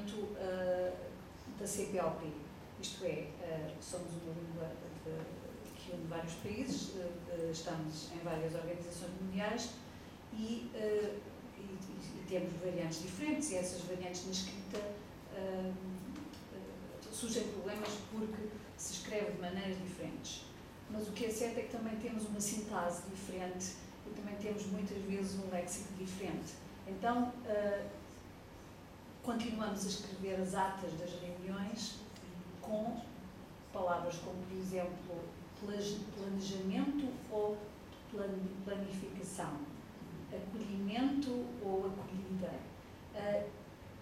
funcionamento da CPLP, isto é, somos uma língua que une vários países, estamos em várias organizações mundiais e temos variantes diferentes, e essas variantes na escrita surgem problemas porque se escreve de maneiras diferentes. Mas o que é certo é que também temos uma sintase diferente e também temos muitas vezes um léxico diferente. Então, continuamos a escrever as atas das reuniões com palavras como, por exemplo, planejamento ou planificação, acolhimento ou acolhida,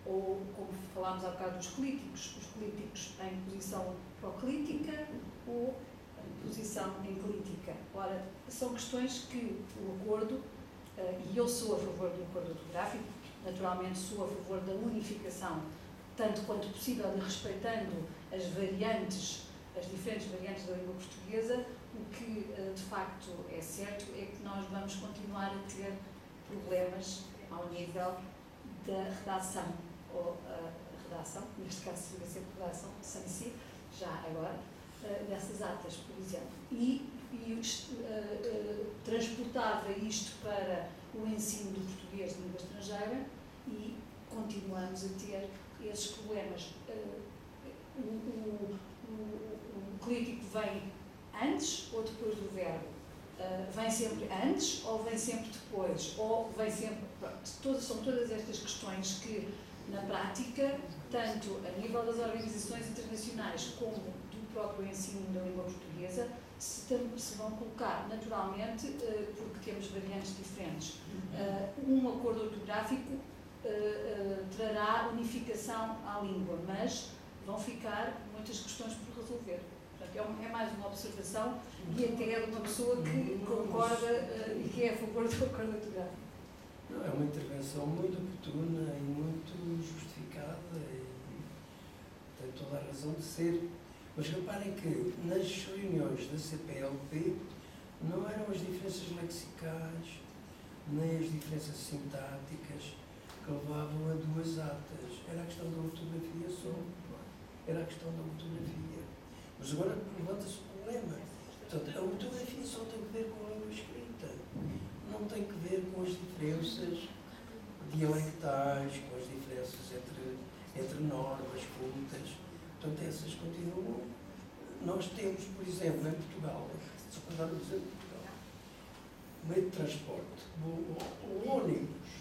ou, como falámos há bocado, os políticos em posição proclítica ou em posição enclítica. Ora, são questões que o acordo, e eu sou a favor do acordo ortográfico, naturalmente sou a favor da unificação, tanto quanto possível, e respeitando as diferentes variantes da língua portuguesa. O que, de facto, é certo é que nós vamos continuar a ter problemas ao nível da redação, ou redação, neste caso seria sempre redação, sem si, já agora, dessas atas, por exemplo. E transportava isto para o ensino do português de língua estrangeira e continuamos a ter esses problemas. O clítico vem antes ou depois do verbo? Vem sempre antes ou vem sempre depois? Ou vem sempre... São todas estas questões que, na prática, tanto a nível das organizações internacionais como do próprio ensino da língua portuguesa, se vão colocar naturalmente, porque temos variantes diferentes. Um acordo ortográfico trará unificação à língua, mas vão ficar muitas questões por resolver. Portanto, é mais uma observação e até é de uma pessoa que concorda e que é a favor do acordo ortográfico. Não, é uma intervenção muito oportuna e muito justificada e tem toda a razão de ser. Mas reparem que nas reuniões da CPLP não eram as diferenças lexicais, nem as diferenças sintáticas que levavam a duas atas. Era a questão da ortografia só. Era a questão da ortografia. Mas agora levanta-se o problema. Portanto, a ortografia só tem que ver com a língua escrita. Não tem que ver com as diferenças dialectais, com as diferenças entre normas, cultas. Portanto, essas continuam. Nós temos, por exemplo, em Portugal, se pudermos dizer Portugal, meio de transporte, o ônibus.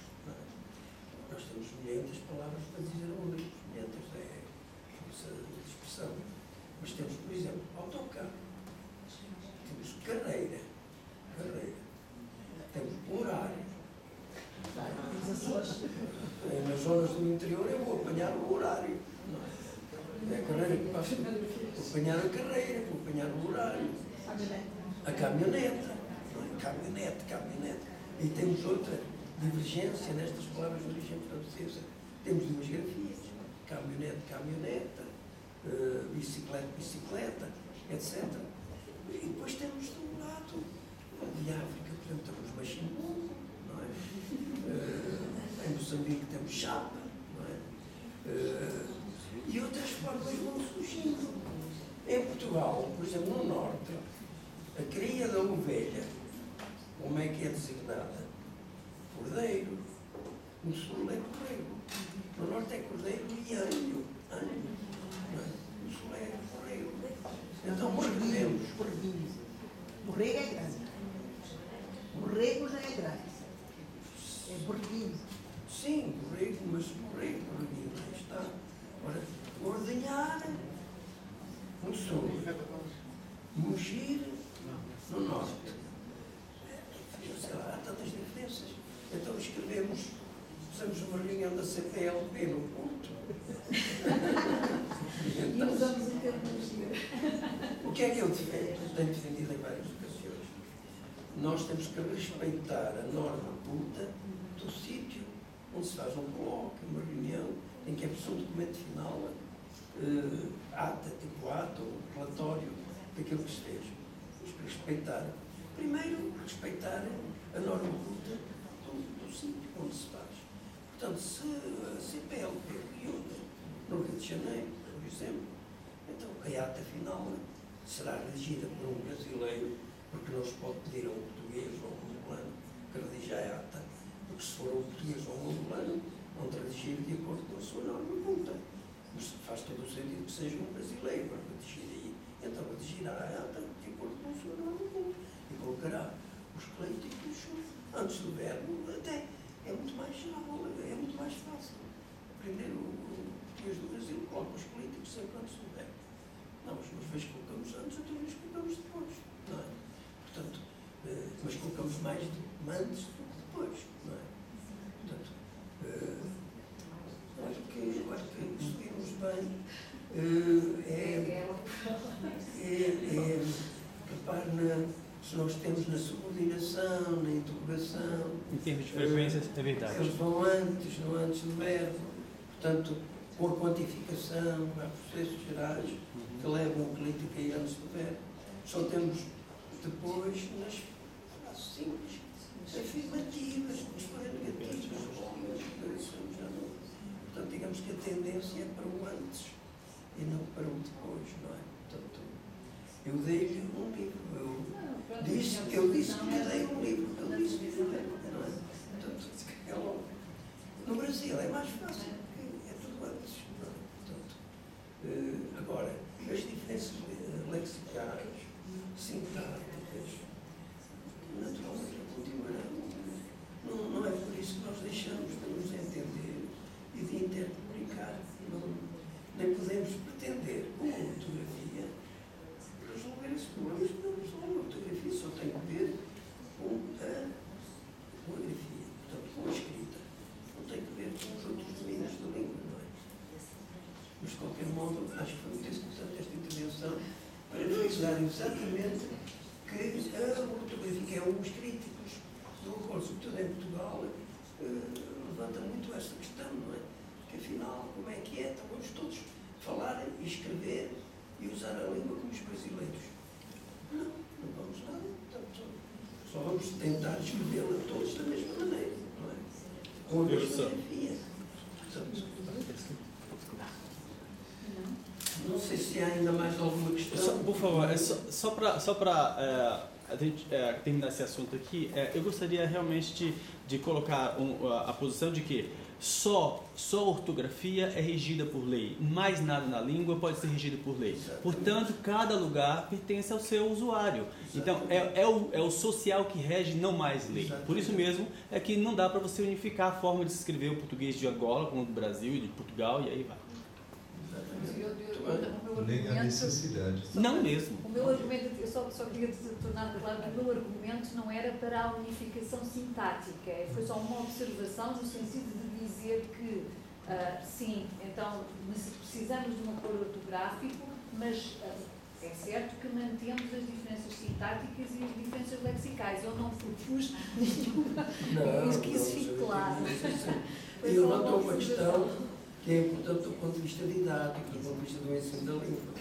Nós temos milhentas palavras para dizer ônibus, milhentas é essa expressão. Mas temos, por exemplo, autocarro, temos carreira, temos horário. Nas zonas do interior eu vou apanhar o horário. Não é a carreira que passa. Vou apanhar a carreira, vou apanhar o horário. A caminhoneta. Caminhonete. E temos outra divergência nestas palavras de origem francesa. Temos duas grafias. Caminhoneta. Bicicleta, etc. E depois temos do lado de África, por exemplo, temos Machimbu, não é? Em Moçambique temos chapa, não é? E outras formas vão surgindo. Em Portugal, por exemplo, no Norte, a cria da ovelha, como é que é designada? Cordeiro. No Sul é cordeiro. No Norte é cordeiro e anho. No Sul é correio. Então, borreguinhos. Borrego é grande. Borrego já é grande. É borreguinho. Sim, borrego, mas borreguinho, aí está. Ora, ordenhar no Sul. Mugir no Norte. Sei lá, há tantas diferenças. Então escrevemos, fizemos uma reunião da CPLP no Porto. Então, usamos a terminologia. O que é que eu defendo? Tenho defendido em várias ocasiões. Nós temos que respeitar a norma culta do sítio onde se faz um colóquio, uma reunião, em que é preciso um documento final, ata, tipo ato, ou relatório daquilo que se fez. Temos que respeitar. Primeiro, respeitar a norma culta do sítio onde se faz. Portanto, se a CPLP reúne de Janeiro, por exemplo. Então, a ata final será redigida por um brasileiro, porque não se pode pedir a um português ou a um angolano que redija a ata, porque se for um português ou um angolano, vão redigir de acordo com a sua norma culta. Mas faz todo o sentido que seja um brasileiro a redigir aí. Então, redigirá a ata de acordo com a sua norma culta e colocará os cleiticos antes do verbo. Até é muito mais geral, é muito mais fácil. Primeiro, o português do Brasil coloca os cleiticos sempre antes do verbo. Não, mas umas vezes colocamos antes, outras vezes colocamos depois. Não é? Portanto, mas colocamos mais antes do que depois. Não é? Portanto, acho que seguimos bem. Repare, se nós temos na subordinação, na interrogação. Em termos de frequência, é verdade. Eles vão antes, não antes do verbo. Portanto, com a quantificação, há processos gerais que levam o clítico a ir antes do verbo. Só temos depois nas frases simples, afirmativas, nos para negativos, portanto, digamos que a tendência é para o antes e não para o depois, não é? Portanto, eu dei-lhe um livro, eu disse que lhe dei um livro, ele disse que lhe dei, não é? Portanto, é logo. No Brasil é mais fácil, porque é tudo antes, não é? Portanto, agora, as diferenças lexicais, sintáticas, naturalmente continuarão. Não é por isso que nós deixamos de nos entender e de intercomunicar. Nem podemos pretender, com a ortografia, resolver esses problemas que não resolvem. A ortografia só tem que ver com a grafia, portanto, com a escrita. Não tem que ver com os outros domínios da língua, não é? Mas, de qualquer modo, acho que foi muito interessante esta intervenção para frisar exatamente que a ortografia, que é um dos críticos do acordo, sobretudo em Portugal, levanta muito esta questão, não é? Que afinal, como é que é? Então vamos todos falar e escrever e usar a língua como os brasileiros. Não vamos nada. Portanto, só vamos tentar escrevê-la todos da mesma maneira, não é? Com a ortografia. Portanto, não sei se há ainda mais alguma questão. Por favor, só para terminar esse assunto aqui, eu gostaria realmente de colocar a posição de que só a ortografia é regida por lei, mais nada na língua pode ser regido por lei. Portanto, cada lugar pertence ao seu usuário. Então, é o social que rege, não mais lei. Por isso mesmo é que não dá para você unificar a forma de se escrever o português de Angola com o do Brasil e de Portugal, e aí vai. Nem a necessidade. Não mesmo. O meu argumento, eu só queria tornar claro que o meu argumento não era para a unificação sintática, foi só uma observação no sentido de dizer que, sim, então precisamos de um acordo ortográfico, mas é certo que mantemos as diferenças sintáticas e as diferenças lexicais. Eu não propus nenhuma. Não, que isso fique claro. E eu levantou uma questão que é importante do ponto de vista didático, do ponto de vista do ensino da língua.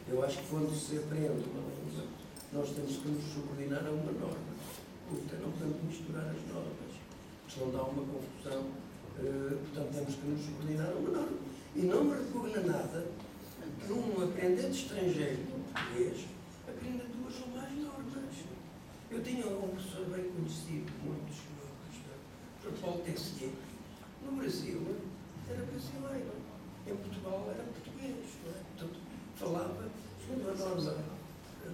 Eu acho que quando se aprende uma língua, nós temos que nos subordinar a uma norma. Não podemos misturar as normas, senão dá uma confusão. Portanto, temos que nos subordinar a uma norma. E não me repugna nada que um aprendente estrangeiro de português aprenda duas ou mais normas. Eu tinha um professor bem conhecido, muitos, o Dr. Paulo Tessier. No Brasil, era brasileiro. Em Portugal era português. Não é? Portanto, falava, segundo a norma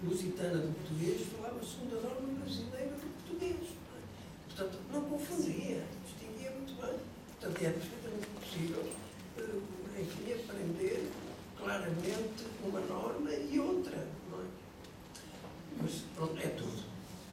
lusitana do português, falava segundo a norma brasileira do português. Não é? Portanto, não confundia, distinguia muito bem. Portanto, é perfeitamente possível, enfim, aprender claramente uma norma e outra. Não é? Mas, pronto, é